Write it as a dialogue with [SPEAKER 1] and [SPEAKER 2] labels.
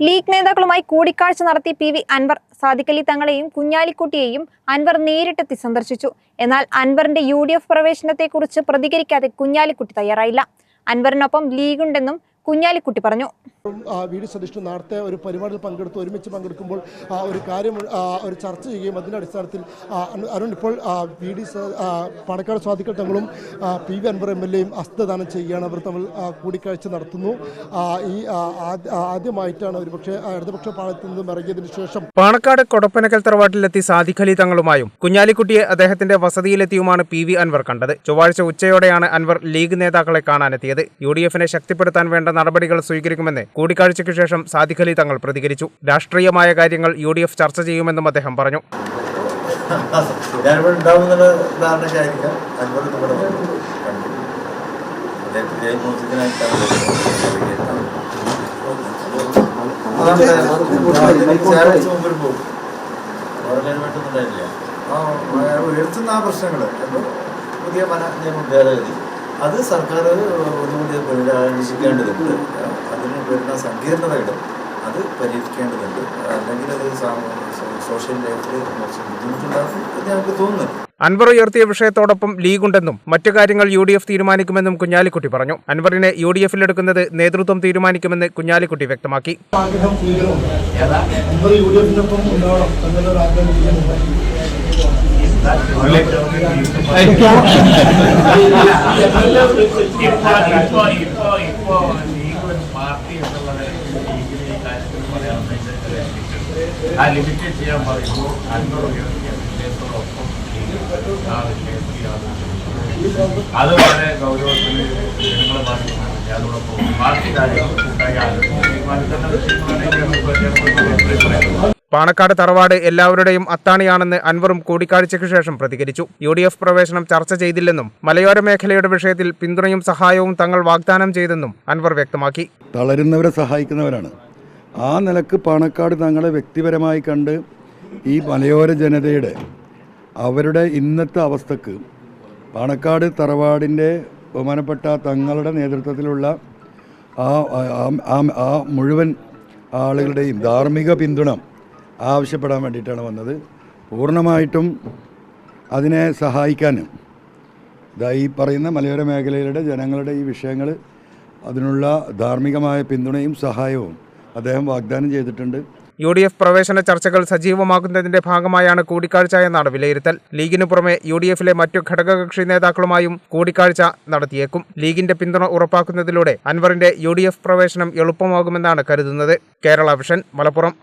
[SPEAKER 1] League നേതാക്കളുമായി കൂടിക്കാഴ്ച നടത്തി പി.വി. അൻവർ സാദിഖലി തങ്ങളെയും കുഞ്ഞാലിക്കുട്ടിയെയും അൻവർ നേരിട്ടെത്തി സന്ദർശിച്ചു. എന്നാൽ അൻവറിന്റെ UDF പ്രവേശനത്തെക്കുറിച്ച് പ്രതികരിക്കാതെ കുഞ്ഞാലിക്കുട്ടി തയ്യാറായില്ല. അൻവറിനൊപ്പം ലീഗുണ്ടെന്നും കുഞ്ഞാലിക്കുട്ടി പറഞ്ഞു.
[SPEAKER 2] വി.ഡി. സതീശൻ നേരത്തെ ഒരു പരിപാടിയിൽ ഒരുമിച്ച് പങ്കെടുക്കുമ്പോൾ ഒരു കാര്യം ഒരു ചർച്ച ചെയ്യുകയും അതിൻ്റെ അടിസ്ഥാനത്തിൽ അരുൺ ഇപ്പോൾ പാണക്കാട് സാദിഖലി തങ്ങളും പി.വി. അൻവർ MLA ഹസ്തദാനം ചെയ്യുകയാണ്. അവർ തമ്മിൽ കൂടിക്കാഴ്ച നടത്തുന്നു. ഈ ആദ്യമായിട്ടാണ് ഒരുപക്ഷെ ഇടതുപക്ഷ പാളയത്തിൽ നിന്നും ഇറങ്ങിയതിനു ശേഷം
[SPEAKER 3] പാണക്കാട് കൊടപ്പനക്കൽ തറവാട്ടിലെത്തി സാദിഖലി തങ്ങളുമായും കുഞ്ഞാലിക്കുട്ടിയെ അദ്ദേഹത്തിന്റെ വസതിയിലെത്തിയുമാണ് പി.വി. അൻവർ കണ്ടത്. ചൊവ്വാഴ്ച ഉച്ചയോടെയാണ് അൻവർ ലീഗ് നേതാക്കളെ കാണാനെത്തിയത്. UDF-നെ ശക്തിപ്പെടുത്താൻ വേണ്ട നടപടികൾ സ്വീകരിക്കുമെന്ന് കൂടിക്കാഴ്ചയ്ക്ക് ശേഷം സാദിഖലി തങ്ങൾ പ്രതികരിച്ചു. രാഷ്ട്രീയമായ കാര്യങ്ങൾ UDF ചർച്ച ചെയ്യുമെന്നും അദ്ദേഹം പറഞ്ഞു.
[SPEAKER 4] ഉയർത്തുന്ന ആ പ്രശ്നങ്ങൾ പുതിയ നിയമം ഭേദഗതി അത് സർക്കാർ ഒന്നുകൂടി പുനരാലോചിക്കേണ്ടതുണ്ട്. അതിന് വരുന്ന സങ്കീർണതകൾ അത് പരിഹരിക്കേണ്ടതുണ്ട്. അല്ലെങ്കിൽ അത് സോഷ്യൽ ലൈഫിൽ കുറച്ച് ബുദ്ധിമുട്ടുണ്ടാകും എന്ന് ഞങ്ങൾക്ക് തോന്നുന്നു.
[SPEAKER 3] അൻവർ ഉയർത്തിയ വിഷയത്തോടൊപ്പം ലീഗുണ്ടെന്നും മറ്റു കാര്യങ്ങൾ UDF തീരുമാനിക്കുമെന്നും കുഞ്ഞാലിക്കുട്ടി പറഞ്ഞു. അൻവറിനെ UDF-ൽ എടുക്കുന്നത് നേതൃത്വം തീരുമാനിക്കുമെന്ന് കുഞ്ഞാലിക്കുട്ടി വ്യക്തമാക്കി.
[SPEAKER 5] അത് വളരെ ഗൗരവത്തിൽ ജനങ്ങളെ ബാധിക്കുന്നുണ്ട്. അതോടൊപ്പം പാർട്ടി കാര്യങ്ങൾ കൂട്ടായി
[SPEAKER 3] പാണക്കാട് തറവാട് എല്ലാവരുടെയും അത്താണിയാണെന്ന് അൻവറും കൂടിക്കാഴ്ചയ്ക്ക് ശേഷം പ്രതികരിച്ചു. UDF പ്രവേശനം ചർച്ച ചെയ്തില്ലെന്നും മലയോര മേഖലയുടെ വിഷയത്തിൽ പിന്തുണയും സഹായവും തങ്ങൾ വാഗ്ദാനം ചെയ്തെന്നും അൻവർ വ്യക്തമാക്കി.
[SPEAKER 6] തളരുന്നവരെ സഹായിക്കുന്നവരാണ്. ആ നിലക്ക് പാണക്കാട് തങ്ങളെ വ്യക്തിപരമായി കണ്ട് ഈ മലയോര ജനതയുടെ അവരുടെ ഇന്നത്തെ അവസ്ഥക്ക് പാണക്കാട് തറവാടിൻ്റെ ബഹുമാനപ്പെട്ട തങ്ങളുടെ നേതൃത്വത്തിലുള്ള ആ മുഴുവൻ ആളുകളുടെയും ധാർമ്മിക പിന്തുണ ആവശ്യപ്പെടാൻ വേണ്ടിയിട്ടാണ് വന്നത്. പൂർണ്ണമായിട്ടും അതിനെ സഹായിക്കാനും ഈ പറയുന്ന മലയോര മേഖലയുടെ ജനങ്ങളുടെ ഈ വിഷയങ്ങൾ അതിനുള്ള ധാർമ്മികമായ പിന്തുണയും സഹായവും അദ്ദേഹം വാഗ്ദാനം ചെയ്തിട്ടുണ്ട്.
[SPEAKER 3] UDF പ്രവേശന ചർച്ചകൾ സജീവമാക്കുന്നതിന്റെ ഭാഗമായാണ് കൂടിക്കാഴ്ച എന്നാണ് വിലയിരുത്തൽ. ലീഗിനു പുറമെ UDF-ലെ മറ്റു ഘടകകക്ഷി നേതാക്കളുമായും കൂടിക്കാഴ്ച നടത്തിയേക്കും. ലീഗിന്റെ പിന്തുണ ഉറപ്പാക്കുന്നതിലൂടെ അൻവറിന്റെ UDF പ്രവേശനം എളുപ്പമാകുമെന്നാണ് കരുതുന്നത്. കേരള വിഷൻ, മലപ്പുറം.